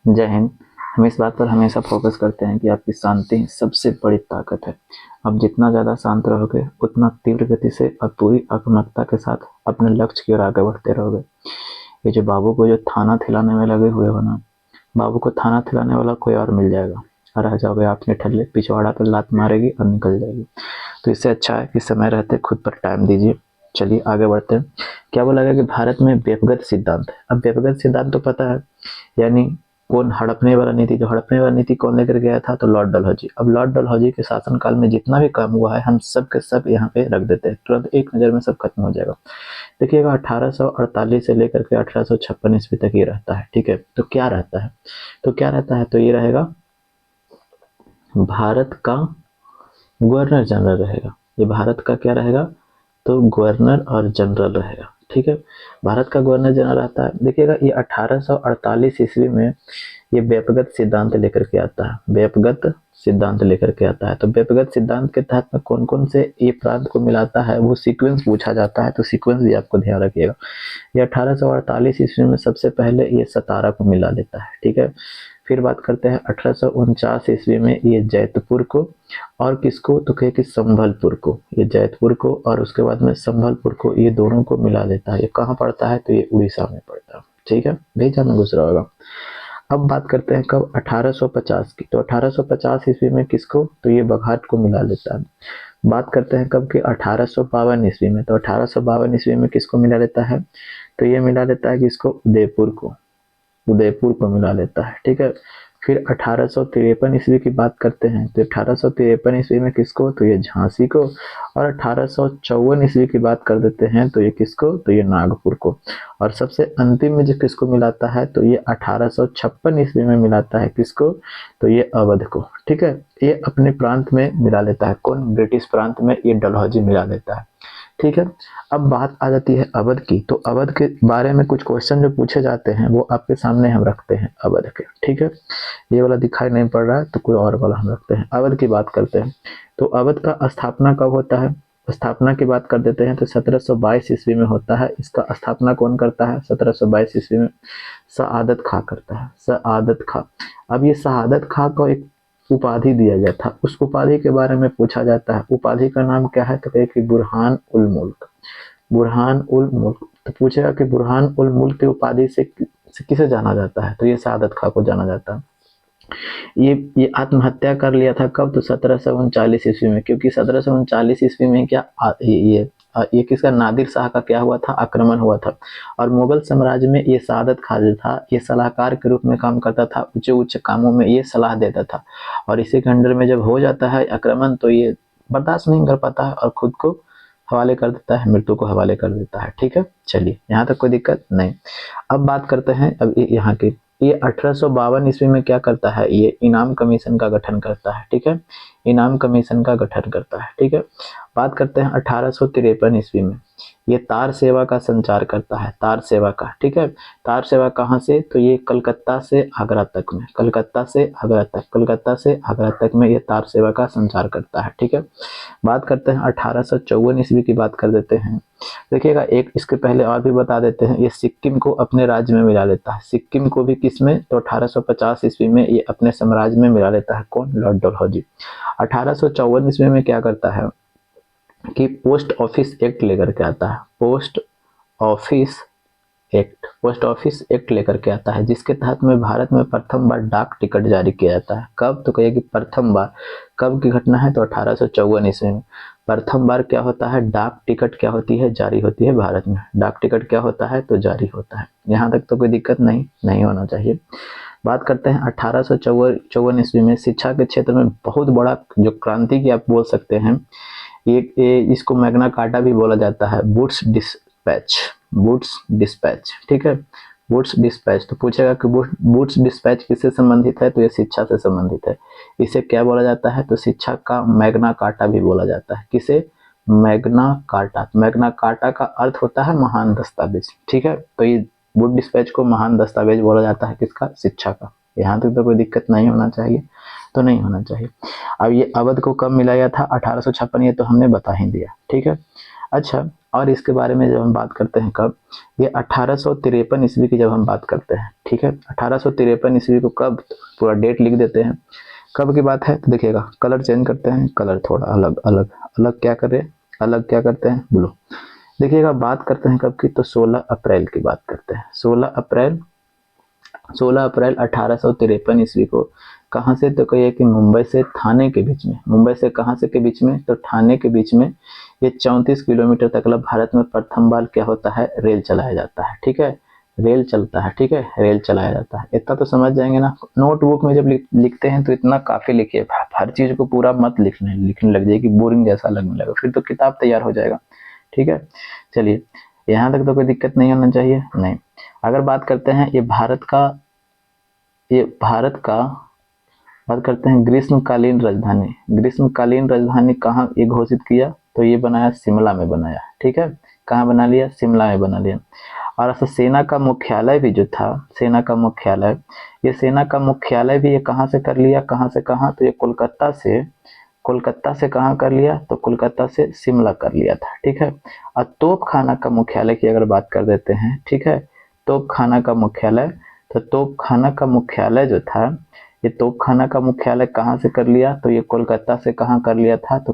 जय हिंद। हम इस बात पर हमेशा फोकस करते हैं कि आपकी शांति सबसे बड़ी ताकत है। आप जितना ज़्यादा शांत रहोगे उतना तीव्र गति से और पूरी आक्रामकता के साथ अपने लक्ष्य की ओर आगे बढ़ते रहोगे। ये जो बाबू को जो थाना खिलाने में लगे हुए हो ना, बाबू को थाना खिलाने वाला कोई और मिल जाएगा और रह जाओगे आप निठल्ले, पिछवाड़ा पर लात मारेगी और निकल जाएगी। तो इससे अच्छा है कि समय रहते खुद पर टाइम दीजिए। चलिए आगे बढ़ते हैं। क्या बोला गया कि भारत में व्यक्तिगत सिद्धांत है। अब व्यक्तिगत सिद्धांत तो पता है, यानी कौन हड़पने वाला नीति, जो हड़पने वाला नीति कौन लेकर गया था, तो लॉर्ड डलहौजी। अब लॉर्ड डलहौजी के शासनकाल में जितना भी काम हुआ है हम सब के सब यहाँ पे रख देते हैं, तुरंत एक नज़र में सब खत्म हो जाएगा। देखिएगा 1848 से लेकर के 1856 ईस्वी तक ये रहता है। ठीक है, तो क्या रहता है, तो ये रहेगा भारत का गवर्नर जनरल रहेगा। ये भारत का क्या रहेगा, तो गवर्नर और जनरल रहेगा। ठीक है, भारत का गवर्नर जनरल रहता है। देखिएगा ये 1848 ईस्वी में ये व्यक्तिगत सिद्धांत लेकर के आता है, व्यक्तिगत सिद्धांत लेकर के आता है। तो व्यक्तिगत सिद्धांत के तहत में कौन कौन से ये प्रांत को मिलाता है वो सीक्वेंस पूछा जाता है, तो सीक्वेंस भी आपको ध्यान रखिएगा। ये 1848 ईस्वी में सबसे पहले ये सतारा को मिला लेता है। ठीक है, फिर बात करते हैं 1849 ईस्वी में ये जैतपुर को और किसको, तो कहे कि संभलपुर को, ये जैतपुर को और उसके बाद में संभलपुर को, ये दोनों को मिला लेता है। ये कहाँ पड़ता है, तो ये उड़ीसा में पड़ता है। ठीक है, भेजा में गुजरा होगा। अब बात करते हैं कब, 1850 की। तो 1850 ईस्वी में किसको, तो ये बघाट को मिला लेता है। बात करते हैं कब की, 1852 ईस्वी में। तो 1852 ईस्वी में किसको मिला लेता है, तो ये मिला लेता है किसको, उदयपुर को मिला लेता है। ठीक है, फिर 1853 ईस्वी की बात करते हैं। तो 1853 ईस्वी में किसको, तो ये झांसी को, और 1854 ईस्वी की बात कर देते हैं तो ये किसको, तो ये नागपुर को। और सबसे अंतिम में जो किसको मिलाता है, तो ये 1856 ईस्वी में मिलाता है किसको, तो ये अवध को। ठीक है, ये अपने प्रांत में मिला लेता है। कौन, ब्रिटिश प्रांत में ये डलहौजी मिला लेता है। ठीक है, अब बात आ जाती है अवध की। तो अवध के बारे में कुछ क्वेश्चन जो पूछे जाते हैं वो आपके सामने हम रखते हैं अवध के। ठीक है, ये वाला दिखाई नहीं पड़ रहा है तो कोई और वाला हम रखते हैं। अवध की बात करते हैं, तो अवध का स्थापना कब होता है, स्थापना की बात कर देते हैं तो 1722 ईस्वी में होता है। इसका स्थापना कौन करता है, 1722 ईस्वी में सआदत खां करता है, सआदत खां। अब ये सआदत खां को एक उपाधि दिया गया था, उस उपाधि के बारे में पूछा जाता है। उपाधि का नाम क्या है, तो कहे बुरहान उल मुल्क, बुरहान उल मुल्क। तो पूछेगा कि बुरहान उल मुल्क की उपाधि से किसे जाना जाता है, तो ये सआदत खां को जाना जाता है। ये आत्महत्या कर लिया था कब, तो 1739 ईस्वी में। क्योंकि 1739 ईस्वी में क्या ये किसका, नादिर शाह का क्या हुआ था, आक्रमण हुआ था। और मुगल साम्राज्य में ये सआदत खां जो था ये सलाहकार के रूप में काम करता था, ऊंचे ऊंचे कामों में ये सलाह देता था। और इसी के अंडर में जब हो जाता है आक्रमण तो ये बर्दाश्त नहीं कर पाता है और खुद को हवाले कर देता है, मृत्यु को हवाले कर देता है। ठीक है, चलिए यहाँ तक कोई दिक्कत नहीं। अब बात करते हैं अब यहाँ की। ये 1852 ईस्वी में क्या करता है, ये इनाम कमीशन का गठन करता है। ठीक है, इनाम कमीशन का गठन करता है। ठीक है, बात करते हैं 1853 ईस्वी में ये तार सेवा का संचार करता है, तार सेवा का। ठीक है, तार सेवा कहाँ से, तो ये कलकत्ता से आगरा तक में, कलकत्ता से आगरा तक, कलकत्ता से आगरा तक में ये तार सेवा का संचार करता है। ठीक है, बात करते हैं 1854 ईस्वी की बात कर देते हैं। देखिएगा एक इसके पहले और भी बता देते हैं, ये सिक्किम को अपने राज्य में मिला लेता है। सिक्किम को भी किसमें, तो 1850 ईस्वी में ये अपने साम्राज्य में मिला लेता है। कौन, लॉर्ड डलहौजी। 1854 ईस्वी में क्या करता है कि पोस्ट ऑफिस एक्ट लेकर के आता है, ऑफिस पोस्ट ऑफिस एक्ट लेकर के आता है, जिसके तहत में भारत में प्रथम बार डाक टिकट जारी किया जाता है। कब, तो कहिए कि प्रथम बार। कब की घटना है, तो 1854 ईस्वी में प्रथम बार क्या होता है, डाक टिकट क्या होती है, जारी होती है भारत में। डाक टिकट क्या होता है, तो जारी होता है। यहाँ तक तो कोई दिक्कत नहीं होना चाहिए। बात करते हैं 1854 ईस्वी में शिक्षा के क्षेत्र में बहुत बड़ा जो क्रांति की आप बोल सकते हैं, ये इसको मैग्ना कार्टा भी बोला जाता है, वुड्स डिस्पैच। ठीक है, वुड्स डिस्पैच। तो पूछेगा कि वुड्स डिस्पैच किससे संबंधित है, तो ये शिक्षा से संबंधित है। इसे क्या बोला जाता है, तो शिक्षा का मैग्ना कार्टा भी बोला जाता है। किसे, मैग्ना कार्टा। मैग्ना कार्टा का अर्थ होता है महान दस्तावेज। ठीक है, तो ये वुड डिस्पैच को महान दस्तावेज बोला जाता है, किसका, शिक्षा का। यहाँ तक तो कोई दिक्कत नहीं होना चाहिए, तो नहीं होना चाहिए। अब ये अवध को कब मिलाया था, 1856, ये तो हमने बता ही दिया। ठीक है, अच्छा, और इसके बारे में जब हम बात करते हैं कब, ये 1853 ईस्वी की जब हम बात करते हैं। ठीक है। 1853 ईस्वी को कब, पूरा डेट लिख देते हैं, कब की बात है। तो देखिएगा कलर चेंज करते हैं, कलर थोड़ा अलग अलग अलग क्या करें, अलग क्या करते हैं, ब्लू। देखिएगा बात करते हैं कब की, तो 16 अप्रैल की बात करते हैं। 16 अप्रैल 1853 ईस्वी को कहाँ से, तो कहिए कि मुंबई से थाने के बीच में, मुंबई से कहाँ से के बीच में, तो थाने के बीच में ये 34 किलोमीटर तक भारत में प्रथम बार क्या होता है, रेल चलाया जाता है। ठीक है, रेल चलता है, ठीक है, रेल चलाया जाता है। इतना तो समझ जाएंगे ना। नोटबुक में जब लिखते हैं तो इतना काफी लिखिए, हर चीज को पूरा मत लिखने लग जाएगी, बोरिंग जैसा लगने लगा, फिर तो किताब तैयार हो जाएगा। ठीक है, चलिए यहाँ तक तो कोई दिक्कत नहीं होना चाहिए, नहीं। अगर बात करते हैं ये भारत का बात करते हैं ग्रीष्मकालीन राजधानी, ग्रीष्मकालीन राजधानी कहाँ ये घोषित किया, तो ये बनाया शिमला में बनाया। ठीक है, कहाँ बना लिया, शिमला में बना लिया। और ऐसा सेना का मुख्यालय भी जो था, सेना का मुख्यालय, ये सेना का मुख्यालय भी ये कहाँ से कर लिया, कहाँ से कहाँ, तो ये कोलकाता से कहाँ कर लिया, तो कोलकाता से शिमला कर लिया था। ठीक है, और तोप खाना का मुख्यालय की अगर बात कर देते हैं, ठीक है, तोप खाना का मुख्यालय, तो तोप खाना का मुख्यालय जो था, ये तोप खाना का मुख्यालय कहाँ से कर लिया, तो ये कोलकाता से कहाँ कर लिया था, तो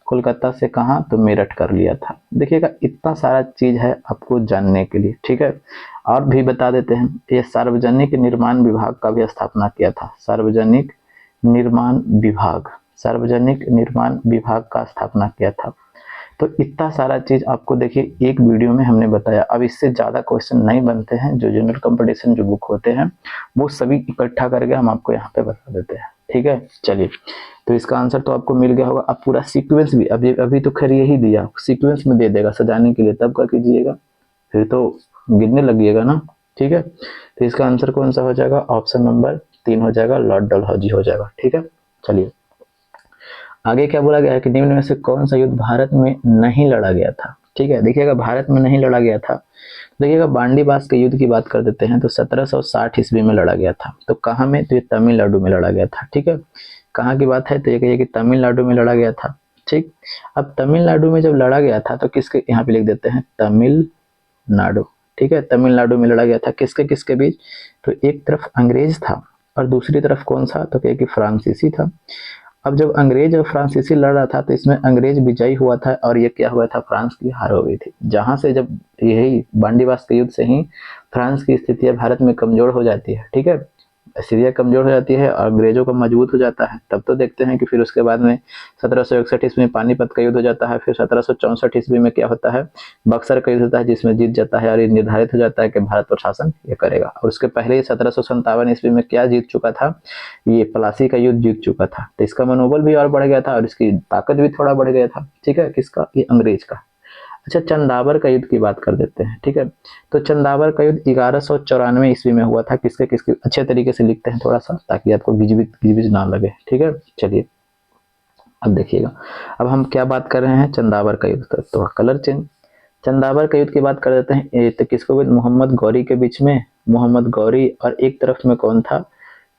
कोलकाता से कहाँ, तो मेरठ कर लिया था। देखिएगा इतना सारा चीज है आपको जानने के लिए। ठीक है, और भी बता देते हैं, ये सार्वजनिक निर्माण विभाग का भी स्थापना किया था, सार्वजनिक निर्माण विभाग का स्थापना किया था। तो इतना सारा चीज आपको देखिए एक वीडियो में हमने बताया। अब इससे ज्यादा क्वेश्चन नहीं बनते हैं, जो जनरल कंपटीशन जो बुक होते हैं वो सभी इकट्ठा करके हम आपको यहाँ पे बता देते हैं। ठीक है, चलिए तो इसका आंसर तो आपको मिल गया होगा। अब पूरा सीक्वेंस भी अभी तो खैर यही दिया, सीक्वेंस में दे देगा सजाने के लिए, तब क्या कीजिएगा, फिर तो गिनने लगिएगा ना। ठीक है, तो इसका आंसर कौन सा हो जाएगा, ऑप्शन नंबर 3 हो जाएगा, लॉर्ड डलहौजी हो जाएगा। ठीक है, चलिए आगे क्या बोला गया है कि निम्न में से कौन सा युद्ध भारत में नहीं लड़ा गया था। ठीक है, देखिएगा भारत में नहीं लड़ा गया था, देखिएगा बांडीबास के युद्ध की बात कर देते हैं तो 1760 ईस्वी में लड़ा गया था। तो कहाँ में, तो ये तमिलनाडु में लड़ा गया था। ठीक है, कहाँ की बात है, तो ये कहिए कि तमिलनाडु में लड़ा गया था। ठीक, अब तमिलनाडु में जब लड़ा गया था तो किसके, यहाँ पे लिख देते हैं तमिलनाडु। ठीक है, तमिलनाडु में लड़ा गया था, किसके किसके बीच, तो एक तरफ अंग्रेज था और दूसरी तरफ कौन सा, तो कहिए कि फ्रांसीसी था। अब जब अंग्रेज और फ्रांसीसी लड़ रहा था तो इसमें अंग्रेज विजयी हुआ था और ये क्या हुआ था, फ्रांस की हार हो गई थी। जहां से जब यही बांडीबास के युद्ध से ही फ्रांस की स्थितियां भारत में कमजोर हो जाती है। ठीक है, स्थितियां कमजोर हो जाती है और अंग्रेजों का मजबूत हो जाता है, तब तो देखते हैं कि फिर उसके बाद में 1761 ईस्वी में पानीपत का युद्ध हो जाता है। फिर 1764 ईस्वी में क्या होता है, बक्सर का युद्ध होता है, जिसमें जीत जाता है और ये निर्धारित हो जाता है कि भारत पर शासन ये करेगा। और उसके पहले ही 1757 ईस्वी में क्या जीत चुका था, ये प्लासी का युद्ध जीत चुका था। तो इसका मनोबल भी और बढ़ गया था और इसकी ताकत भी थोड़ा बढ़ गया था। ठीक है, किसका, ये अंग्रेज का। अच्छा, चंदावर का युद्ध की बात कर देते हैं। ठीक है, तो चंदावर का युद्ध 1194 ईस्वी में हुआ था, किसके किसके, अच्छे तरीके से लिखते हैं थोड़ा सा ताकि आपको गिजबिज ना लगे। ठीक है, चलिए अब देखिएगा, अब हम क्या बात कर रहे हैं, चंदावर का युद्ध, तो थोड़ा कलर चेंज। चंदावर का युद्ध की बात कर देते हैं, तो किसको, मोहम्मद गौरी के बीच में, मोहम्मद गौरी और एक तरफ में कौन था,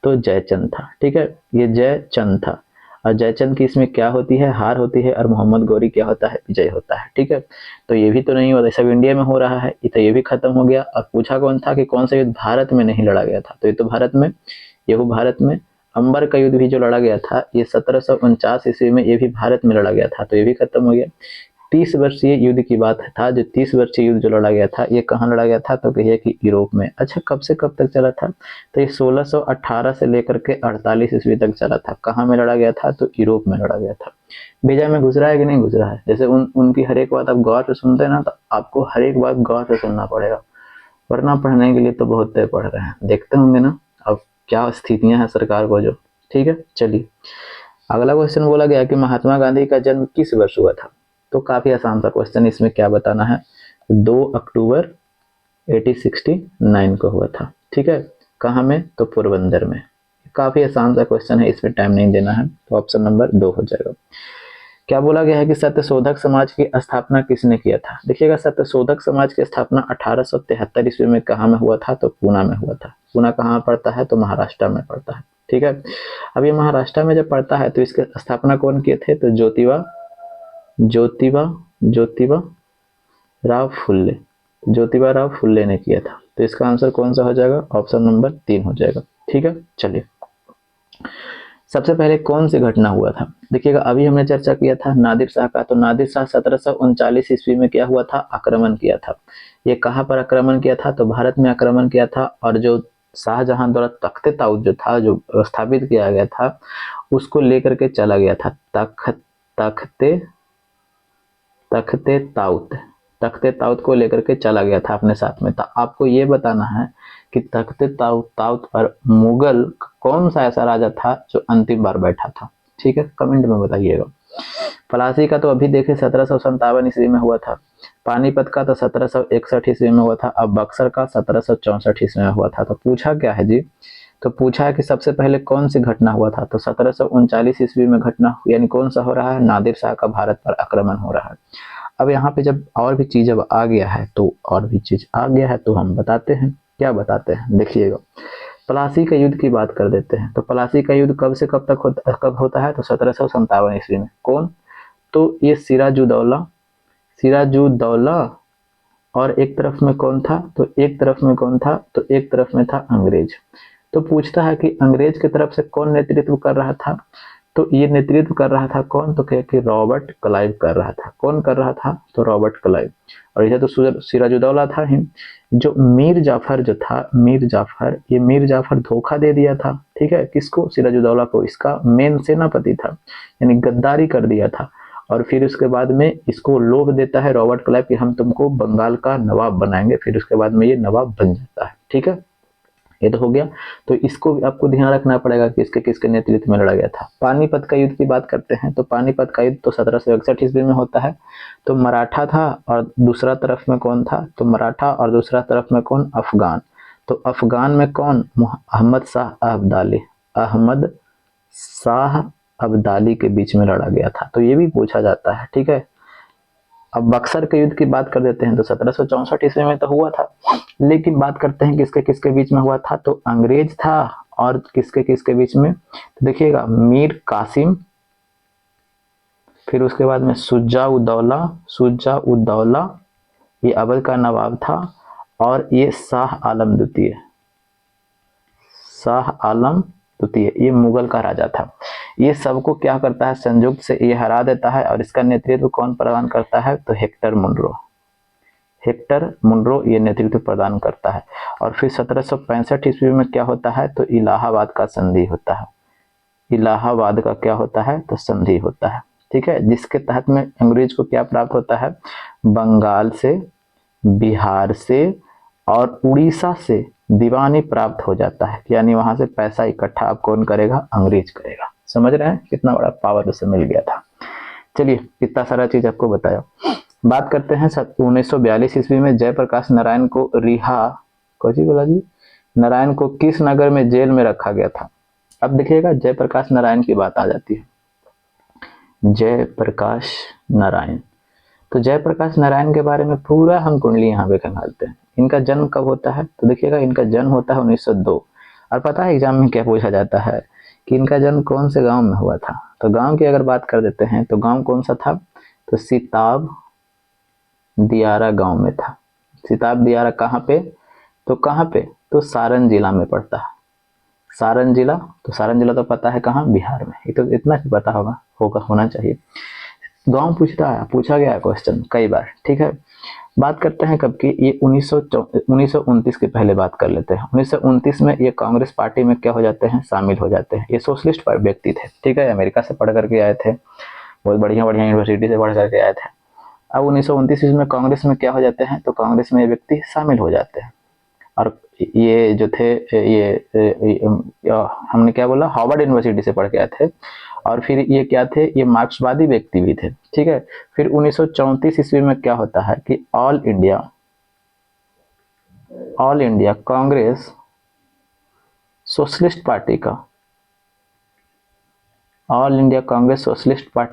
तो जयचंद था। ठीक है, ये जयचंद था और जयचंद की इसमें क्या होती है, हार होती है और मोहम्मद गौरी क्या होता है, विजय होता है। ठीक है, तो ये भी तो नहीं होता, सब इंडिया में हो रहा है, तो ये भी खत्म हो गया। अब पूछा कौन था कि कौन सा युद्ध भारत में नहीं लड़ा गया था, तो ये तो भारत में, ये वो भारत में। अंबर का युद्ध भी जो लड़ा गया था ये 1749 ईस्वी में, ये भी भारत में लड़ा गया था, तो ये भी खत्म हो गया। 30 वर्षीय युद्ध की बात था, जो 30 वर्षीय युद्ध जो लड़ा गया था ये कहाँ लड़ा गया था, तो कहिए कि यूरोप में। अच्छा, कब से कब तक चला था, तो ये 1618 से लेकर के 48 ईस्वी तक चला था। कहाँ में लड़ा गया था, तो यूरोप में लड़ा गया था। भेजा में घुस रहा है कि नहीं घुस रहा है, जैसे उनकी हर एक बात आप गौर से सुनते हैं ना, तो आपको हर एक बात गौर से सुनना पड़ेगा, वरना पढ़ने के लिए तो बहुत तय पढ़ रहे हैं, देखते होंगे ना अब क्या स्थितियां हैं सरकार को जो। ठीक है, चलिए अगला क्वेश्चन बोला गया कि महात्मा गांधी का जन्म किस वर्ष हुआ था, तो काफी आसान सा क्वेश्चन, इसमें क्या बताना है, 2 अक्टूबर 1869 को हुआ था। ठीक है, कहाँ में, तो पोरबंदर में। काफी आसान सा क्वेश्चन है, इसमें टाइम नहीं देना है, तो ऑप्शन नंबर 2 हो जाएगा। क्या बोला गया है कि सत्यशोधक समाज की स्थापना किसने किया था। देखिएगा सत्यशोधक समाज की स्थापना 1873 ईस्वी में कहाँ में हुआ था, तो पूना में हुआ था। पूना कहाँ पड़ता है, तो महाराष्ट्र में पड़ता है। ठीक है, अब ये महाराष्ट्र में जब पड़ता है तो इसकी स्थापना कौन किए थे, तो ज्योतिबा राव फुल्ले, ज्योतिबा राव फुल्ले ने किया था। तो इसका आंसर कौन सा हो जाएगा, ऑप्शन नंबर 3 हो जाएगा। ठीक है, चलिए सबसे पहले कौन सी घटना हुआ था, देखिएगा अभी हमने चर्चा किया था नादिर शाह का, तो नादिर शाह 1739 ईस्वी में क्या हुआ था, आक्रमण किया था। ये कहाँ पर आक्रमण किया था, तो भारत में आक्रमण किया था, और जो शाहजहां द्वारा तख्ते ताउत जो था, जो स्थापित किया गया था, उसको लेकर के चला गया था। तख्ते तख्ते ताउत तख्ते ताउत को लेकर के चला गया था अपने साथ में। तो आपको ये बताना है कि तख्ते ताउत पर मुगल कौन सा ऐसा राजा था जो अंतिम बार बैठा था। ठीक है, कमेंट में बताइएगा। प्लासी का तो अभी देखे 1757 ईस्वी में हुआ था, पानीपत का तो 1761 ईस्वी में हुआ था, अब बक्सर का 1764 ईस्वी में हुआ था। तो पूछा क्या है जी, तो पूछा है कि सबसे पहले कौन सी घटना हुआ था, तो 1739 ईस्वी में घटना, यानी कौन सा हो रहा है, नादिर शाह का भारत पर आक्रमण हो रहा है। अब यहाँ पे जब और भी चीज अब आ गया है, तो और भी चीज आ गया है तो हम बताते हैं, क्या बताते हैं देखिएगा। प्लासी का युद्ध की बात कर देते हैं। तो प्लासी का युद्ध कब से कब तक कब होता है, तो 1757 ईस्वी में। कौन, तो ये सिराजुद्दौला और एक तरफ में कौन था, तो एक तरफ में कौन था, तो एक तरफ में था अंग्रेज। तो पूछता है कि अंग्रेज की तरफ से कौन नेतृत्व कर रहा था, तो ये नेतृत्व कर रहा था कौन, तो कि रॉबर्ट क्लाइव कर रहा था। कौन कर रहा था, तो रॉबर्ट क्लाइव। और इधर तो सिराजुद्दौला था ही। जो मीर जाफर जो था, मीर जाफर धोखा दे दिया था, ठीक है, किसको, सिराजुद्दौला को, इसका मेन सेनापति था, यानी गद्दारी कर दिया था। और फिर उसके बाद में इसको लोभ देता है रॉबर्ट क्लाइव कि हम तुमको बंगाल का नवाब बनाएंगे, फिर उसके बाद में ये नवाब बन जाता है। ठीक है, ये तो हो गया। तो इसको भी आपको ध्यान रखना पड़ेगा कि किसके किसके नेतृत्व में लड़ा गया था। पानीपत का युद्ध की बात करते हैं, तो पानीपत का युद्ध तो 1761 ईस्वी में होता है। तो मराठा था और दूसरा तरफ में कौन था, तो मराठा और दूसरा तरफ में कौन, अफगान। तो अफगान में कौन, अहमद शाह अब्दाली के बीच में लड़ा गया था। तो ये भी पूछा जाता है। ठीक है, अब बक्सर के युद्ध की बात कर देते हैं, तो 1764 ईस्वी में तो हुआ था, लेकिन बात करते हैं किसके किसके बीच में हुआ था, तो अंग्रेज था और किसके किसके बीच में, तो देखिएगा मीर कासिम, फिर उसके बाद में सुजा-उद-दौला, ये अवध का नवाब था, और ये शाह आलम द्वितीय, ये मुगल का राजा था। ये सबको क्या करता है, संयुक्त से ये हरा देता है, और इसका नेतृत्व कौन प्रदान करता है, तो हेक्टर मुनरो ये नेतृत्व प्रदान करता है। और फिर 1765 ईस्वी में क्या होता है, तो इलाहाबाद का संधि होता है। इलाहाबाद का क्या होता है, तो संधि होता है। ठीक है, जिसके तहत में अंग्रेज को क्या प्राप्त होता है, बंगाल से, बिहार से और उड़ीसा से दीवानी प्राप्त हो जाता है, यानी वहां से पैसा इकट्ठा आप कौन करेगा, अंग्रेज करेगा। समझ रहे हैं कितना बड़ा पावर उसे मिल गया था। चलिए कितना सारा चीज आपको बताया। बात करते हैं 1942 ईस्वी में जयप्रकाश नारायण को नारायण को किस नगर में जेल में रखा गया था। अब देखिएगा जयप्रकाश नारायण की बात आ जाती है। जयप्रकाश नारायण, तो जयप्रकाश नारायण के बारे में पूरा हम कुंडली यहाँ पे खंगालते हैं। इनका जन्म कब होता है, तो देखिएगा इनका जन्म होता है 1902। और पता है एग्जाम में क्या पूछा जाता है कि इनका जन्म कौन से गांव में हुआ था। तो गांव की अगर बात कर देते हैं, तो गांव कौन सा था, तो सिताब दियारा गांव में था। सिताब दियारा कहाँ पे, तो सारण जिला में पड़ता है। सारण जिला, तो सारण जिला तो पता है कहाँ, बिहार में। ये तो इतना ही पता होना चाहिए। गांव पूछा गया है क्वेश्चन कई बार। ठीक है, बात करते हैं कब की, ये 1929 की पहले बात कर लेते हैं। 1929 में ये कांग्रेस पार्टी में क्या हो जाते हैं, शामिल हो जाते हैं। ये सोशलिस्ट व्यक्ति थे। ठीक है, अमेरिका से पढ़ करके आए थे, बहुत बढ़िया यूनिवर्सिटी से पढ़ करके आए थे। अब 1929 में कांग्रेस में क्या हो जाते हैं, तो कांग्रेस में ये व्यक्ति शामिल हो जाते हैं। और ये जो थे हमने क्या बोला, हार्वर्ड यूनिवर्सिटी से पढ़ के आए थे। और फिर ये क्या थे, ये मार्क्सवादी व्यक्ति भी थे। ठीक है, फिर 1934 ईस्वी में क्या होता है कि all India Congress socialist party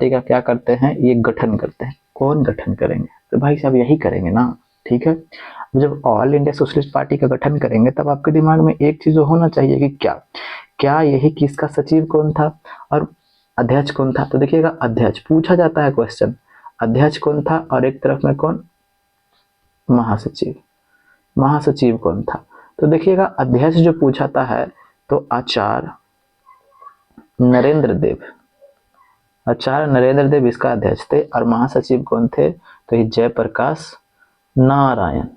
का क्या करते हैं, ये गठन करते हैं। कौन गठन करेंगे, तो भाई साहब यही करेंगे ना। ठीक है, जब ऑल इंडिया सोशलिस्ट पार्टी का गठन करेंगे तब आपके दिमाग में एक चीज होना चाहिए कि क्या यही किसका सचिव कौन था और अध्यक्ष कौन था। तो देखिएगा अध्यक्ष पूछा जाता है क्वेश्चन, अध्यक्ष कौन था और एक तरफ में कौन, महासचिव। महासचिव कौन था? तो देखिएगा अध्यक्ष जो पूछा था है तो आचार्य नरेंद्र देव, आचार्य नरेंद्र देव इसका अध्यक्ष थे। और महासचिव कौन थे? तो ये जयप्रकाश नारायण,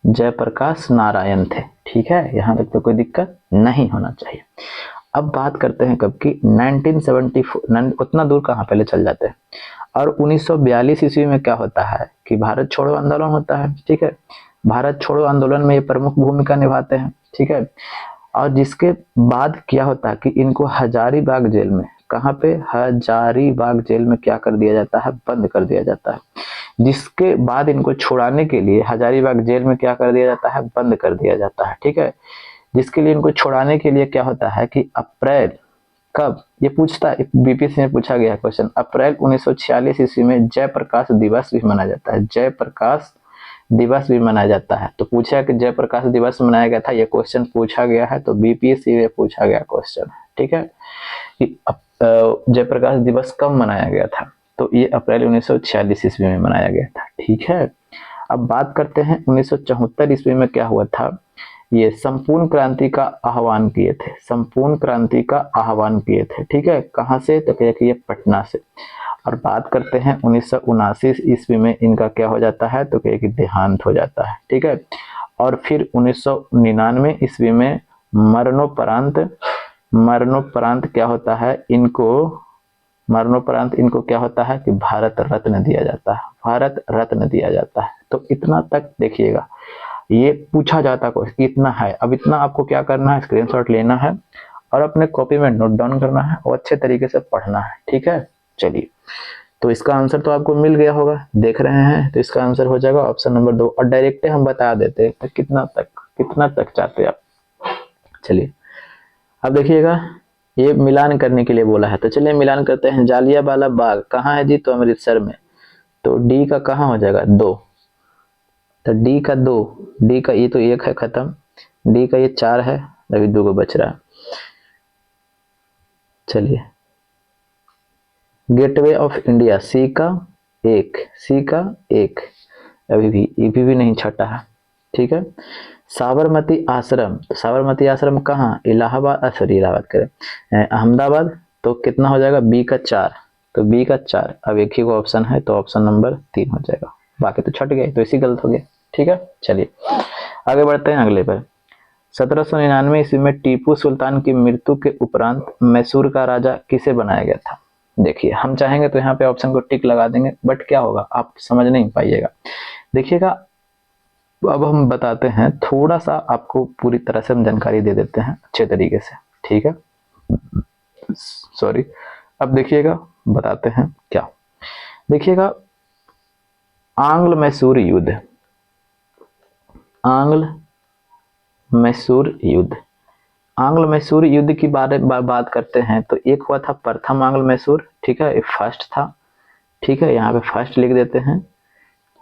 जयप्रकाश नारायण थे। ठीक है, यहाँ तक तो कोई दिक्कत नहीं होना चाहिए। अब बात करते हैं कब की, 1974, उतना दूर कहाँ, पहले चल जाते हैं। और 1942 ईस्वी में क्या होता है कि भारत छोड़ो आंदोलन होता है। ठीक है, भारत छोड़ो आंदोलन में ये प्रमुख भूमिका निभाते हैं। ठीक है, और जिसके बाद क्या होता है कि इनको हजारीबाग जेल में, कहाँ पे, हजारीबाग जेल में क्या कर दिया जाता है, बंद कर दिया जाता है। जिसके बाद इनको छुड़ाने के लिए हजारीबाग जेल में क्या कर दिया जाता है, बंद कर दिया जाता है। ठीक है, जिसके लिए इनको छुड़ाने के लिए क्या होता है कि अप्रैल, कब ये पूछता है, बीपीएससी में पूछा गया क्वेश्चन, अप्रैल 1946 ईस्वी में जयप्रकाश दिवस भी मनाया जाता है, जयप्रकाश दिवस भी मनाया जाता है। तो पूछा कि जयप्रकाश दिवस मनाया गया था, ये क्वेश्चन पूछा गया है, तो बीपीएससी में पूछा गया क्वेश्चन है। ठीक है, कि जयप्रकाश दिवस कब मनाया गया था? तो ये अप्रैल 1946 ईस्वी में मनाया गया था। ठीक है, अब बात करते हैं 1974 ईस्वी में क्या हुआ था। ये संपूर्ण क्रांति का आह्वान किए थे, संपूर्ण क्रांति का आह्वान किए थे। ठीक है, कहाँ से? तो कह कि ये पटना से। और बात करते हैं 1979 ईस्वी में इनका क्या हो जाता है, तो कह कि देहांत हो जाता है। ठीक है, और फिर 1999 ईस्वी में मरणोपरांत क्या होता है इनको, मरणोपरांत इनको क्या होता है कि भारत रत्न दिया जाता है, भारत रत्न दिया जाता है। तो इतना तक देखिएगा, ये पूछा जाता क्वेश्चन इतना है। अब इतना आपको क्या करना है, स्क्रीनशॉट लेना है और अपने कॉपी में नोट डाउन करना है और अच्छे तरीके से पढ़ना है। ठीक है, चलिए, तो इसका आंसर तो आपको मिल गया होगा, देख रहे हैं, तो इसका आंसर हो जाएगा ऑप्शन नंबर 2। और डायरेक्ट हम बता देते हैं तो कितना तक चाहते आप। चलिए, अब देखिएगा ये मिलान करने के लिए बोला है, तो चलिए मिलान करते हैं। जालियांवाला बाग कहाँ है जी? तो अमृतसर में। तो डी का कहाँ हो जाएगा? 2। तो डी का 2, डी का ये तो 1 है खत्म, डी का ये 4 है, अभी 2 को बच रहा है। चलिए, गेटवे ऑफ इंडिया सी का 1, सी का 1, अभी भी नहीं छटा है। ठीक है, साबरमती आश्रम, तो साबरमती आश्रम कहाँ? इलाहाबाद, सॉरी इलाहाबाद करें, अहमदाबाद। तो कितना हो जाएगा? बी का 4, तो बी का 4। अब एक ही को ऑप्शन है तो ऑप्शन नंबर 3 हो जाएगा, बाकी तो छट गए, तो इसी गलत हो गया। ठीक है, चलिए आगे बढ़ते हैं अगले पर। 1799 ईस्वी में टीपू सुल्तान की मृत्यु के उपरांत मैसूर का राजा किसे बनाया गया था? देखिए, हम चाहेंगे तो यहाँ पे ऑप्शन को टिक लगा देंगे, बट क्या होगा आप समझ नहीं पाइएगा। देखिएगा, अब हम बताते हैं, थोड़ा सा आपको पूरी तरह से हम जानकारी दे देते हैं अच्छे तरीके से। ठीक है, सॉरी, अब देखिएगा बताते हैं क्या। देखिएगा, आंग्ल मैसूर युद्ध, आंग्ल मैसूर युद्ध, आंग्ल मैसूर युद्ध की बात करते हैं तो एक हुआ था प्रथम आंग्ल मैसूर। ठीक है, ये फर्स्ट था। ठीक है, यहाँ पे फर्स्ट लिख देते हैं,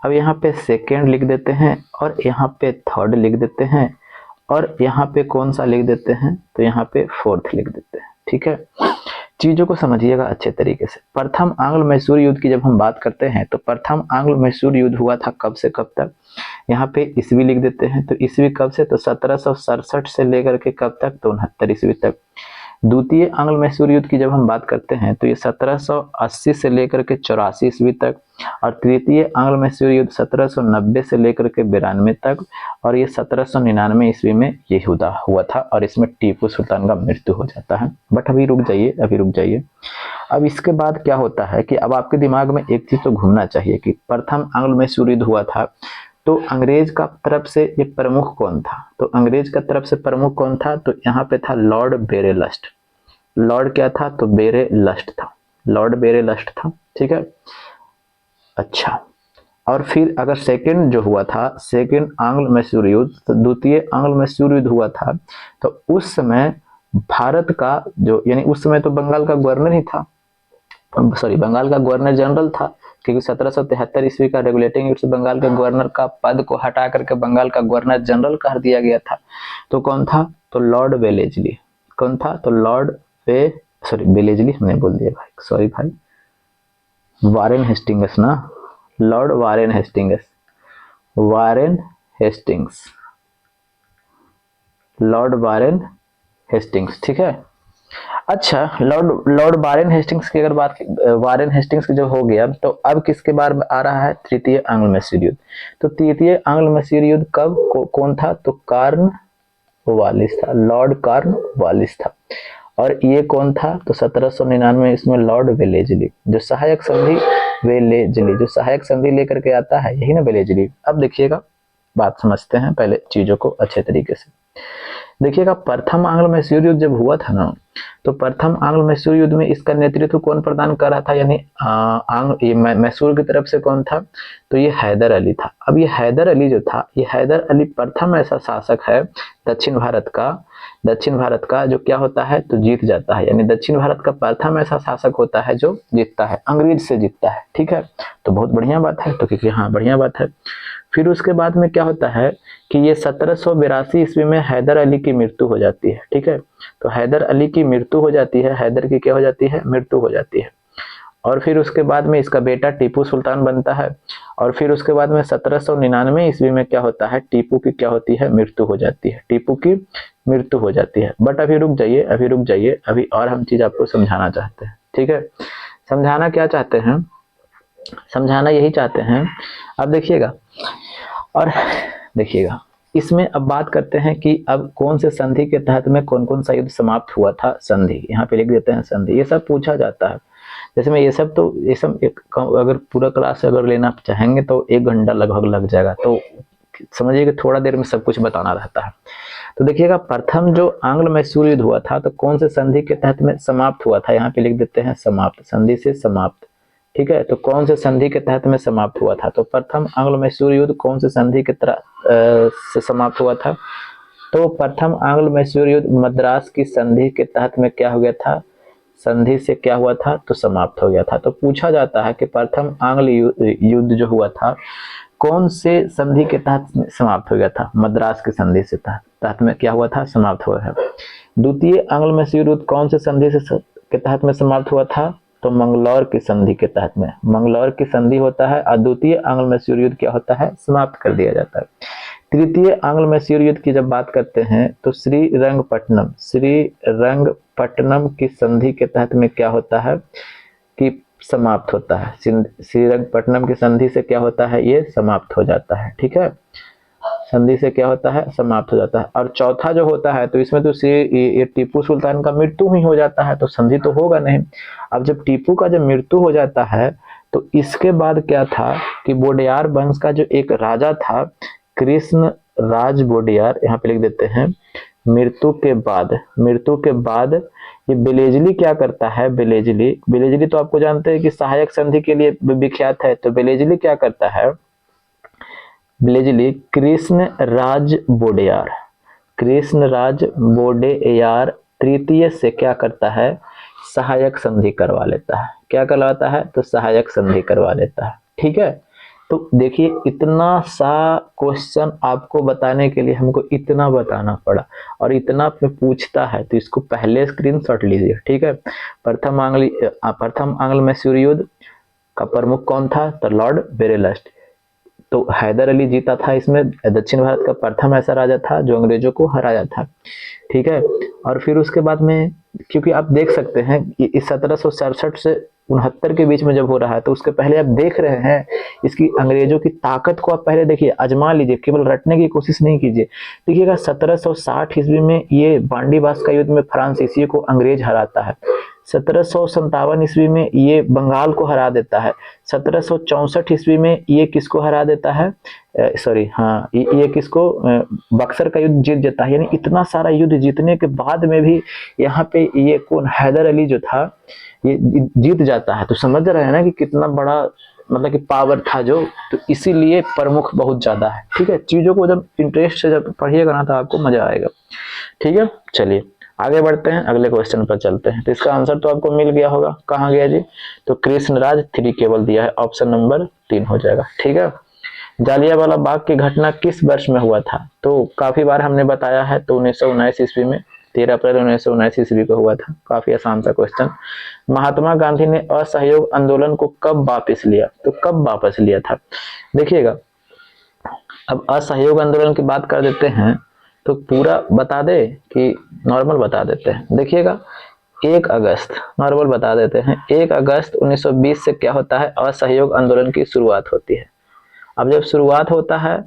अब यहाँ पे सेकेंड लिख देते हैं, और यहाँ पे थर्ड लिख देते हैं, और यहाँ पे कौन सा लिख देते हैं, तो यहाँ पे फोर्थ लिख देते हैं। ठीक है, चीजों को समझिएगा अच्छे तरीके से। प्रथम आंग्ल मैसूर युद्ध की जब हम बात करते हैं तो प्रथम आंग्ल मैसूर युद्ध हुआ था कब से कब तक, यहाँ पे ईस्वी लिख देते हैं, तो ईस्वी कब से, तो 1767 से लेकर के कब तक, तो 69 ईस्वी तक। द्वितीय आंग्ल मैसूर युद्ध की जब हम बात करते हैं तो ये 1780 से लेकर के 84 ईस्वी तक, और तृतीय आंग्ल मैसूर युद्ध 1790 से लेकर के 92 तक, और ये 1799 ईस्वी में ये हुआ था, और इसमें टीपू सुल्तान का मृत्यु हो जाता है। बट अभी रुक जाइए, अब इसके बाद क्या होता है कि अब आपके दिमाग में एक चीज तो घूमना चाहिए कि प्रथम आंग्ल मैसूर युद्ध हुआ था तो अंग्रेज का तरफ से ये प्रमुख कौन था, तो अंग्रेज का तरफ से प्रमुख कौन था, तो यहाँ पे था लॉर्ड बेरेलस्ट। लॉर्ड क्या था, तो बेरेलस्ट था, लॉर्ड बेरेलस्ट था। ठीक है, अच्छा, और फिर अगर सेकंड जो हुआ था, सेकंड आंग्ल मैसूर युद्ध, तो द्वितीय आंग्ल मैसूर युद्ध हुआ था, तो उस समय भारत का जो, यानी उस समय तो बंगाल का गवर्नर ही था, सॉरी बंगाल का गवर्नर जनरल था, क्योंकि 1773 ईस्वी का रेगुलेटिंग एक्ट से बंगाल के गवर्नर का पद को हटा करके बंगाल का गवर्नर जनरल कर दिया गया था। तो कौन था, तो लॉर्ड वेलेजली। कौन था, तो लॉर्ड वेलेजली मैंने बोल दिया भाई, सॉरी भाई, वारेन हेस्टिंग्स ना, Lord Warren Hastings. Warren Hastings, Lord Warren Hastings, ठीक है। अच्छा, लॉर्ड वारेन हेस्टिंग्स की अगर बात, वारेन हेस्टिंग्स की जो हो गया, तो अब किसके बारे में आ रहा है, तृतीय एंग्लो मैसूर युद्ध। तो तृतीय एंग्लो मैसूर युद्ध कब कौन था, तो कार्न वालिस था, लॉर्ड कार्न वालिस था। और ये कौन था, तो 1799 इसमें लॉर्ड वेलेजली, जो सहायक संधि, वेलेजली जो सहायक संधि लेकर के आता है, यही ना वेलेजली। अब देखिएगा, बात समझते हैं पहले चीजों को अच्छे तरीके से। देखिएगा, प्रथम आंग्ल मैसूर युद्ध जब हुआ था ना, तो प्रथम आंग्ल मैसूर युद्ध में इसका नेतृत्व कौन प्रदान कर रहा था, यानी मैसूर की तरफ से कौन था, तो ये हैदर अली था। अब ये हैदर अली जो था, ये हैदर अली प्रथम ऐसा शासक है दक्षिण भारत का जो क्या होता है, तो जीत जाता है, यानी दक्षिण भारत का प्रथम ऐसा शासक होता है जो जीतता है, अंग्रेज से जीतता है, ठीक है। तो बहुत बढ़िया बात है, तो क्योंकि हाँ बढ़िया बात है। फिर उसके बाद में क्या होता है कि ये 1782 ईस्वी में हैदर अली की मृत्यु हो जाती है, ठीक है। तो हैदर अली की मृत्यु हो जाती है, हैदर की क्या हो जाती है, मृत्यु हो जाती है। और फिर उसके बाद में इसका बेटा टीपू सुल्तान बनता है। और फिर उसके बाद में 1799 ईस्वी में क्या होता है, टीपू की क्या होती है, मृत्यु हो जाती है, टीपू की मृत्यु हो जाती है। बट अभी रुक जाइए, अभी और हम चीज आपको समझाना चाहते हैं, ठीक है। समझाना क्या चाहते हैं, समझाना यही चाहते हैं। अब देखिएगा, और देखिएगा इसमें अब बात करते हैं कि अब कौन से संधि के तहत में कौन कौन सा युद्ध समाप्त हुआ था, संधि यहाँ पे लिख देते हैं, संधि। ये सब पूछा जाता है, जैसे मैं ये सब एक अगर पूरा क्लास अगर लेना चाहेंगे तो 1 घंटा लगभग लग जाएगा, तो समझिए कि थोड़ा देर में सब कुछ बताना रहता है। तो देखिएगा, प्रथम जो आंग्ल मैसूर युद्ध हुआ था, तो कौन से संधि के तहत में समाप्त हुआ था, यहाँ पे लिख देते हैं समाप्त, संधि से समाप्त, ठीक है। तो कौन से संधि के तहत में समाप्त हुआ था, तो प्रथम आंग्ल मैसूर युद्ध कौन से संधि के तरह से समाप्त हुआ था, तो प्रथम आंग्ल मैसूर युद्ध मद्रास की संधि के तहत में क्या हो गया था, संधि से क्या हुआ था, तो समाप्त हो गया था। तो पूछा जाता है कि प्रथम आंग्ल युद्ध जो हुआ था कौन से संधि के तहत समाप्त हो गया था, मद्रास की संधि से तहत में क्या हुआ था, समाप्त हुआ है। द्वितीय आंग्ल मैसूर युद्ध कौन से संधि से के तहत में समाप्त हुआ था, तो मंगलौर की संधि के तहत में, मंगलौर की संधि होता है, और द्वितीय आंग्ल मैसूर युद्ध क्या होता है, समाप्त कर दिया जाता है। तृतीय आंग्ल मैसूर युद्ध की जब बात करते हैं, तो श्रीरंगपट्टनम की संधि के तहत में क्या होता है कि समाप्त होता है, श्रीरंगपट्टनम की संधि से क्या होता है, ये समाप्त हो जाता है, ठीक है। संधि से क्या होता है, समाप्त हो जाता है। और चौथा जो होता है, तो इसमें तो ये टीपू सुल्तान का मृत्यु ही हो जाता है, तो संधि तो होगा नहीं। अब जब टीपू का जब मृत्यु हो जाता है, तो इसके बाद क्या था कि वोडेयार वंश का जो एक राजा था, कृष्ण राज वोडेयार, यहाँ पे लिख देते हैं, मृत्यु के बाद ये बेलेजली क्या करता है, बेलेजली तो आपको जानते हैं कि सहायक संधि के लिए विख्यात है। तो बेलेजली क्या करता है, बेलेजली कृष्ण राज वोडेयार तृतीय से क्या करता है, सहायक संधि करवा लेता है। क्या करवाता है, तो सहायक संधि करवा लेता है, ठीक है। तो देखिए, इतना सा क्वेश्चन आपको बताने के लिए हमको इतना बताना पड़ा, और इतना में पूछता है, तो इसको पहले स्क्रीनशॉट लीजिए, ठीक है। प्रथम आंग्ल मैसूर युद्ध का प्रमुख कौन था, तो लॉर्ड बेरेलस्ट। तो हैदर अली जीता था इसमें, दक्षिण भारत का प्रथम ऐसा राजा था जो अंग्रेजों को हराया था, ठीक है। और फिर उसके बाद में, क्योंकि आप देख सकते हैं इस 1767 से 69 के बीच में जब हो रहा है, तो उसके पहले आप देख रहे हैं इसकी अंग्रेजों की ताकत को, आप पहले देखिए, आजमा लीजिए, केवल रटने की कोशिश नहीं कीजिए। देखिएगा, 1760 ईस्वी में ये बांडीबास का युद्ध में फ्रांसीसियों को अंग्रेज हराता है। 1757 ईस्वी में ये बंगाल को हरा देता है। 1764 ईस्वी में ये किसको हरा देता है, ये किसको, बक्सर का युद्ध जीत जाता है। यानी इतना सारा युद्ध जीतने के बाद में भी यहाँ पे ये कौन, हैदर अली जो था, ये जीत जाता है। तो समझ रहे हैं ना कि कितना बड़ा मतलब कि पावर था जो, तो इसीलिए प्रमुख बहुत ज्यादा है, ठीक है। चीजों को जब इंटरेस्ट से जब पढ़िएगा ना, तो आपको मजा आएगा, ठीक है। चलिए आगे बढ़ते हैं, अगले क्वेश्चन पर चलते हैं। तो इसका आंसर तो आपको मिल गया होगा, कहाँ गया जी, तो कृष्णराज 3 केवल दिया है, ऑप्शन नंबर 3 हो जाएगा, ठीक है। जालियांवाला बाग की घटना किस वर्ष में हुआ था, तो काफी बार हमने बताया है, तो 1919 ईस्वी में, 13 अप्रैल 1919 ईस्वी को हुआ था। काफी आसान सा क्वेश्चन। महात्मा गांधी ने असहयोग आंदोलन को कब वापस लिया, तो कब वापस लिया था, देखिएगा, अब असहयोग आंदोलन की बात कर देते हैं तो पूरा बता दे कि नॉर्मल बता देते हैं। देखिएगा 1 अगस्त, नॉर्मल बता देते हैं, 1 अगस्त 1920 से क्या होता है, असहयोग आंदोलन की शुरुआत होती है। अब जब शुरुआत होता है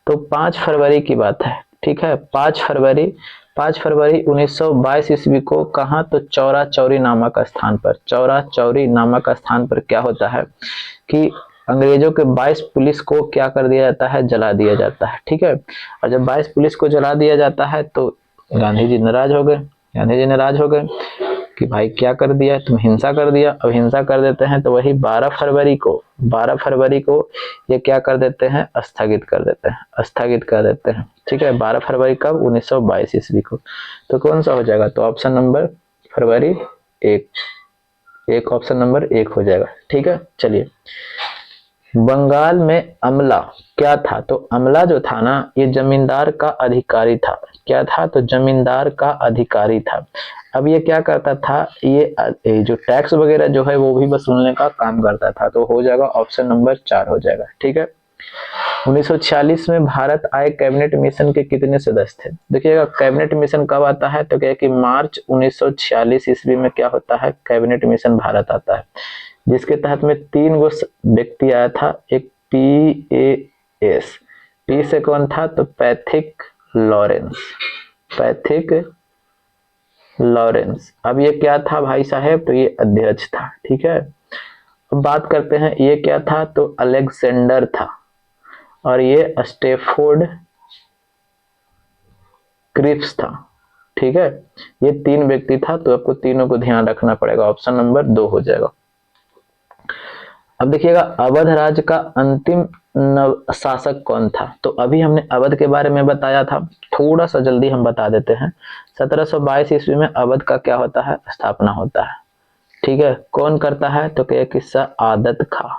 तो 5 फरवरी की बात है, ठीक है, 5 फरवरी 1922 ईस्वी को कहा, तो चौरा चौरी नामक स्थान पर, चौरा चौरी नामक स्थान पर क्या होता है कि अंग्रेजों के 22 पुलिस को क्या कर दिया जाता है, जला दिया जाता है, ठीक है। और जब 22 पुलिस को जला दिया जाता है तो गांधी जी नाराज हो गए, गांधी जी नाराज हो गए कि भाई क्या कर दिया, तुम हिंसा कर दिया। अब हिंसा कर देते हैं तो वही 12 फरवरी को ये क्या कर देते हैं, स्थगित कर देते हैं, स्थगित कर देते हैं, ठीक है। 12 फरवरी कब, 1922 ईस्वी को। तो कौन सा हो जाएगा, तो ऑप्शन नंबर फरवरी 1, ऑप्शन नंबर 1 हो जाएगा, ठीक है। चलिए, बंगाल में अमला क्या था, तो अमला जो था ना, ये जमींदार का अधिकारी था। क्या था, तो जमींदार का अधिकारी था। अब ये क्या करता था, ये जो टैक्स वगैरह जो है वो भी वसूलने का काम करता था। तो हो जाएगा ऑप्शन नंबर 4 हो जाएगा, ठीक है। 1946 में भारत आए कैबिनेट मिशन के कितने सदस्य थे। देखिएगा कैबिनेट मिशन कब आता है, तो क्या कि मार्च 1946 ईस्वी में क्या होता है, कैबिनेट मिशन भारत आता है, जिसके तहत में 3 गो व्यक्ति आया था। एक PAS, पी से कौन था, तो पैथिक लॉरेंस, पैथिक लॉरेंस। अब ये क्या था भाई साहब, तो ये अध्यक्ष था, ठीक है। अब बात करते हैं ये क्या था, तो अलेक्जेंडर था, और ये स्टेफोर्ड क्रिप्स था, ठीक है। ये 3 व्यक्ति था, तो आपको तीनों को ध्यान रखना पड़ेगा, ऑप्शन नंबर 2 हो जाएगा। अब देखिएगा अवध राज्य का अंतिम शासक कौन था, तो अभी हमने अवध के बारे में बताया था, थोड़ा सा जल्दी हम बता देते हैं। 1722 ईस्वी में अवध का क्या होता है, स्थापना होता है, ठीक है। कौन करता है, तो क्या कि सआदत खां,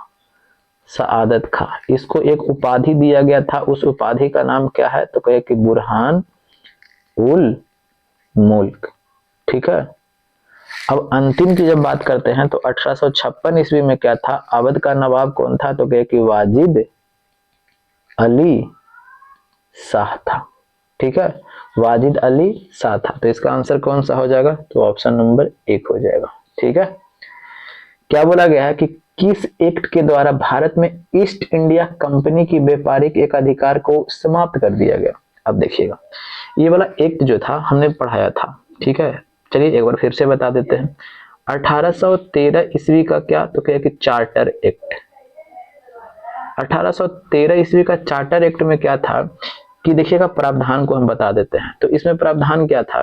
सआदत खां। इसको एक उपाधि दिया गया था, उस उपाधि का नाम क्या है, तो क्या कि बुरहान उल मुल्क, ठीक है। अब अंतिम की जब बात करते हैं तो 1856 ईस्वी में क्या था, अवध का नवाब कौन था, तो क्या कि वाजिद अली शाह था, ठीक है, वाजिद अली शाह था। तो इसका आंसर कौन सा हो जाएगा, तो ऑप्शन नंबर 1 हो जाएगा, ठीक है। क्या बोला गया है कि किस एक्ट के द्वारा भारत में ईस्ट इंडिया कंपनी की व्यापारिक एकाधिकार को समाप्त कर दिया गया। अब देखिएगा ये वाला एक्ट जो था हमने पढ़ाया था, ठीक है। चलिए एक बार फिर से बता देते हैं। 1813 ईस्वी का क्या, तो क्या कि चार्टर एक्ट। 1813 ईस्वी का चार्टर एक्ट में क्या था कि देखिएगा प्रावधान को हम बता देते हैं। तो इसमें प्रावधान क्या था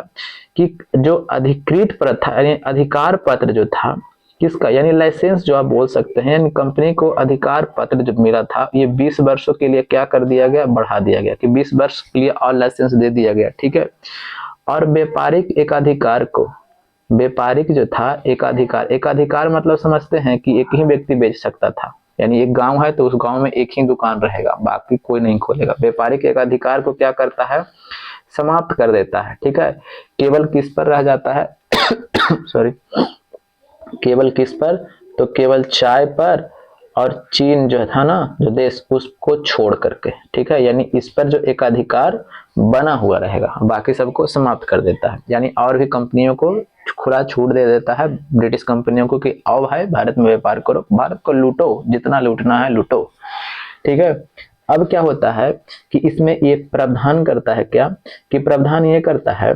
कि जो अधिकृत प्रथा यानी अधिकार पत्र जो था किसका, यानी लाइसेंस जो आप बोल सकते हैं, यानी कंपनी को अधिकार पत्र जो मिला था ये 20 वर्षों के लिए क्या कर दिया गया, बढ़ा दिया गया कि 20 वर्ष के लिए और लाइसेंस दे दिया गया, ठीक है। और व्यापारिक एकाधिकार को, व्यापारिक जो था एकाधिकार, एकाधिकार मतलब समझते हैं कि एक ही व्यक्ति बेच सकता था, यानी एक गांव है तो उस गांव में एक ही दुकान रहेगा, बाकी कोई नहीं खोलेगा। व्यापारिक एकाधिकार को क्या करता है, समाप्त कर देता है, ठीक है। केवल किस पर रह जाता है सॉरी, केवल किस पर, तो केवल चाय पर और चीन जो था ना जो देश, उसको छोड़ करके, ठीक है। यानी इस पर जो एकाधिकार बना हुआ रहेगा, बाकी सबको समाप्त कर देता है। यानी और भी कंपनियों को खुला छूट दे देता है, ब्रिटिश कंपनियों को, कि आओ भाई भारत में व्यापार करो, भारत को लूटो, जितना लूटना है लूटो, ठीक है। अब क्या होता है कि इसमें ये प्रावधान करता है क्या, कि प्रावधान ये करता है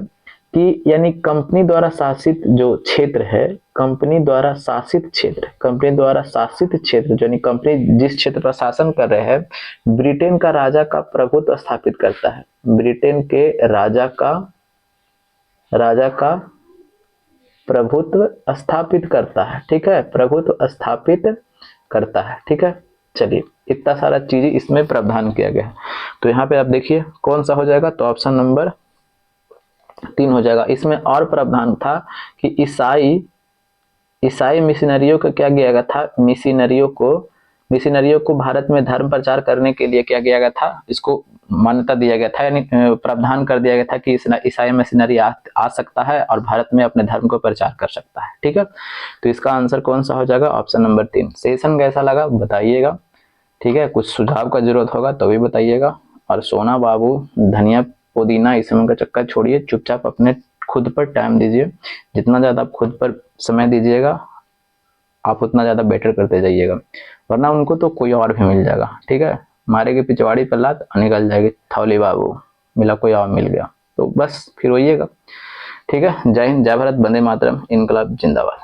कि यानी कंपनी द्वारा शासित जो क्षेत्र है, कंपनी द्वारा शासित क्षेत्र, कंपनी द्वारा शासित क्षेत्र यानी कंपनी जिस क्षेत्र पर शासन कर रहे हैं, ब्रिटेन का राजा का प्रभुत्व स्थापित करता है, ब्रिटेन के राजा का प्रभुत्व स्थापित करता है, ठीक है, प्रभुत्व स्थापित करता है, ठीक है। चलिए इतना सारा चीज इसमें प्रावधान किया गया है। तो यहाँ पे आप देखिए कौन सा हो जाएगा, तो ऑप्शन नंबर 3 हो जाएगा। इसमें और प्रावधान था कि ईसाई मिशनरियों को क्या किया गया था, मिशनरियों को भारत में धर्म प्रचार करने के लिए क्या किया गया था, इसको मान्यता दिया गया था, यानी प्रावधान कर दिया गया था कि ईसाई मिशनरी आ सकता है और भारत में अपने धर्म को प्रचार कर सकता है, ठीक है। तो इसका आंसर कौन सा हो जाएगा, ऑप्शन नंबर 3। सेशन कैसा लगा बताइएगा, ठीक है। कुछ सुझाव का जरूरत होगा तो भी बताइएगा। और सोना बाबू, धनिया पुदीना इस समय का चक्कर छोड़िए, चुपचाप अपने खुद पर टाइम दीजिए। जितना ज़्यादा आप खुद पर समय दीजिएगा आप उतना ज़्यादा बेटर करते जाइएगा, वरना उनको तो कोई और भी मिल जाएगा। ठीक है, मारेगी पिछवाड़ी पर लात निकल जाएगी थौली बाबू, मिला कोई और मिल गया तो बस फिर होइएगा। ठीक है, जय हिंद, जय भारत, वंदे मातरम, इनकलाब जिंदाबाद।